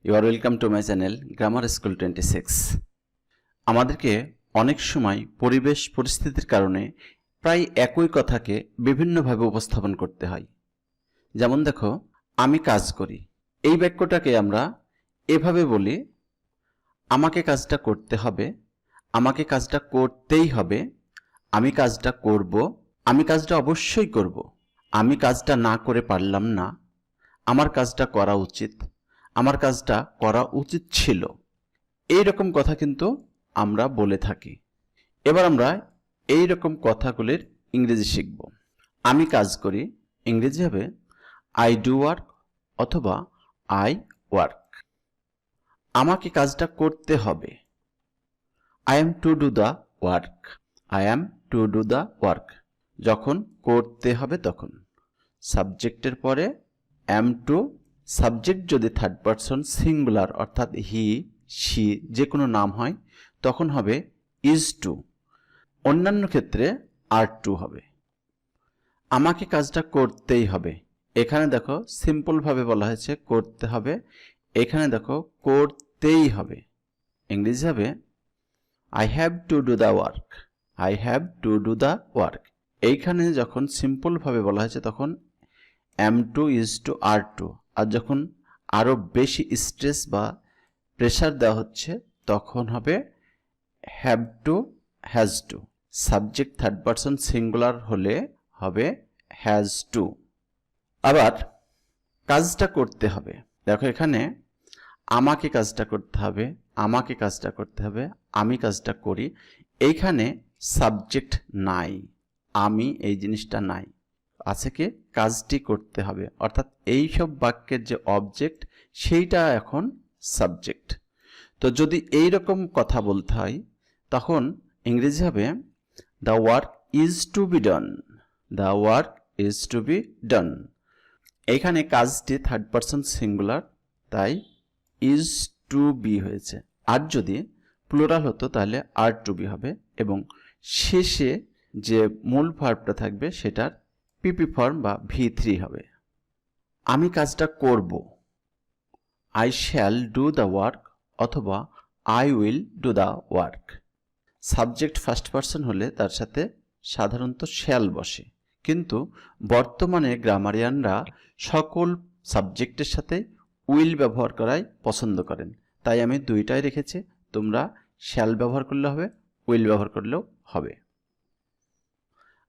You are welcome to my channel Grammar School 26. আমাদেরকে অনেক সময় পরিবেশ পরিস্থিতির কারণে প্রায় একই কথাকে বিভিন্নভাবে উপস্থাপন করতে হয়। যেমন দেখো, আমি কাজ করি। এই বাক্যটাকে আমরা এভাবে বলি, আমাকে কাজটা করতে হবে, আমাকে কাজটা করতেই হবে, আমি কাজটা করব, আমি কাজটা অবশ্যই করব, আমি কাজটা না করে পারলাম না, আমার কাজটা করা উচিত, আমার কাজটা করা উচিত ছিল। এই রকম কথা কিন্তু আমরা বলে থাকি। এবার আমরা এই রকম কথাগুলির ইংরেজি শিখব। আমি কাজ করি, ইংরেজি হবে আই ডু ওয়ার্ক অথবা আই ওয়ার্ক। আমাকে কাজটা করতে হবে, I am two do the work, I am two do the work. যখন করতে হবে তখন। সাবজেক্টের পরে এম টু, সাবজেক্ট যদি থার্ড পারসন সিঙ্গুলার অর্থাৎ হি সি যে কোনো নাম হয় তখন হবে ইজ টু, অন্যান্য ক্ষেত্রে আর টু হবে। আমাকে কাজটা করতেই হবে, এখানে দেখো সিম্পলভাবে বলা হয়েছে করতে হবে, এখানে দেখো করতেই হবে। ইংরেজি হবে I have to do the work, I have to do the work. এইখানে যখন সিম্পলভাবে বলা হয়েছে তখন am to is to are to, আর যখন আরও বেশি স্ট্রেস বা প্রেশার দেওয়া হচ্ছে তখন হবে have to has to. Subject third person singular হলে হবে হ্যাজ টু। আবার কাজটা করতে হবে, দেখো এখানে আমাকে কাজটা করতে হবে, আমাকে কাজটা করতে হবে, আমি কাজটা করি। এইখানে সাবজেক্ট নাই, আমি এই জিনিসটা নাই, আছে কি কাজটি করতে হবে, অর্থাৎ এই সব বাক্যের যে অবজেক্ট সেইটা এখন সাবজেক্ট। তো যদি এই রকম কথা বলতে হয় তখন ইংরেজি হবে the work is to be done, the work is to be done. এইখানে কাজটি থার্ড পারসন সিঙ্গুলার তাই ইজ টু বি হয়েছে, আর যদি প্লুরাল হতো তাহলে আর টু বি হবে এবং শেষে যে মূল ভার্বটা থাকবে সেটার পিপি ফর্ম বা V3 হবে। আমি কাজটা করব, I shall do the work অথবা I will do the work. Subject first person হলে তার সাথে সাধারণত শ্যাল বসে, কিন্তু বর্তমানে গ্রামারিয়ানরা সকল সাবজেক্টের সাথে উইল ব্যবহার করাই পছন্দ করেন, তাই আমি দুইটাই রেখেছি। তোমরা শ্যাল ব্যবহার করলে হবে, উইল ব্যবহার করলেও হবে।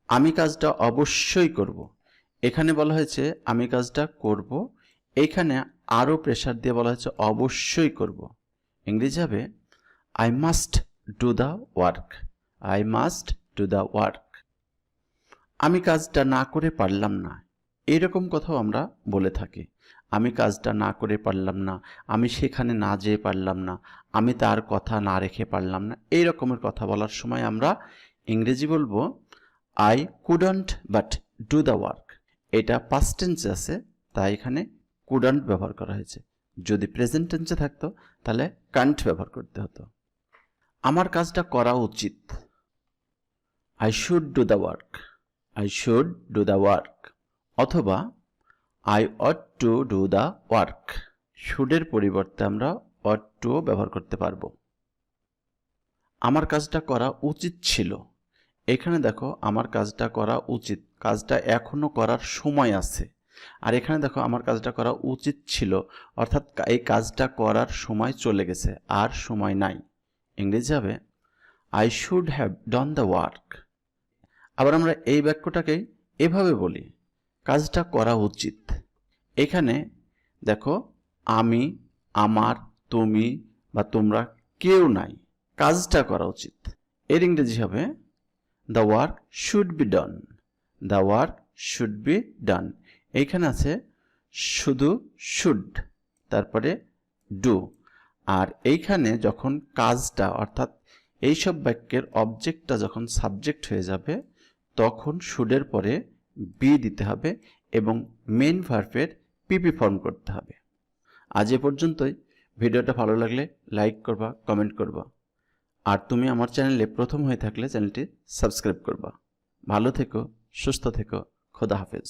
আমি কাজটা অবশ্যই করব, এখানে বলা হয়েছে আমি কাজটা করব, এইখানে আরও প্রেশার দিয়ে বলা হয়েছে অবশ্যই করব। ইংরেজি হবে I must do the work, I must do the work. আমি কাজটা না করে পারলাম না, এইরকম কথাও আমরা বলে থাকি। আমি কাজটা না করে পারলাম না, আমি সেখানে না যেয়ে পারলাম না, আমি তার কথা না রেখে পারলাম না। এই রকমের কথা বলার সময় আমরা ইংরেজি বলবো I couldn't but do the work. এটা পাস্ট টেন্সে আছে তাই এখানে কুডন্ট ব্যবহার করা হয়েছে। যদি প্রেজেন্ট টেন্সে থাকতো তাহলে কান্ট ব্যবহার করতে হতো। আমার কাজটা করা উচিত, I should do the work, I should do the work. অথবা I ought to do the work. শুডের পরিবর্তে আমরা অট টু ব্যবহার করতে পারবো। আমার কাজটা করা উচিত ছিল, এখানে দেখো আমার কাজটা করা উচিত, কাজটা এখনো করার সময় আছে। আর এখানে দেখো আমার কাজটা করা উচিত ছিল, অর্থাৎ এই কাজটা করার সময় চলে গেছে, আর সময় নাই। ইংরেজি হবে I should have done the work. আবার আমরা এই বাক্যটাকে এভাবে বলি, কাজটা করা উচিত। এখানে দেখো আমি, আমার, তুমি বা তোমরা কেউ নাই, কাজটা করা উচিত। এর ইংরেজি হবে the work should be done, the work should be done. এইখানে আছে শুধু শুড, তারপরে ডু। আর এইখানে যখন কাজটা অর্থাৎ এইসব বাক্যের অবজেক্টটা যখন সাবজেক্ট হয়ে যাবে তখন শুডের পরে বি দিতে হবে এবং মেইন ভার্বের পিপি ফর্ম করতে হবে। আজ এ পর্যন্তই। ভিডিওটা ভালো লাগলে লাইক করবা, কমেন্ট করবা, আর তুমি আমার চ্যানেলে প্রথম হয়ে থাকলে চ্যানেলটি সাবস্ক্রাইব করবা। ভালো থেকো, সুস্থ থেকো, খোদা হাফেজ।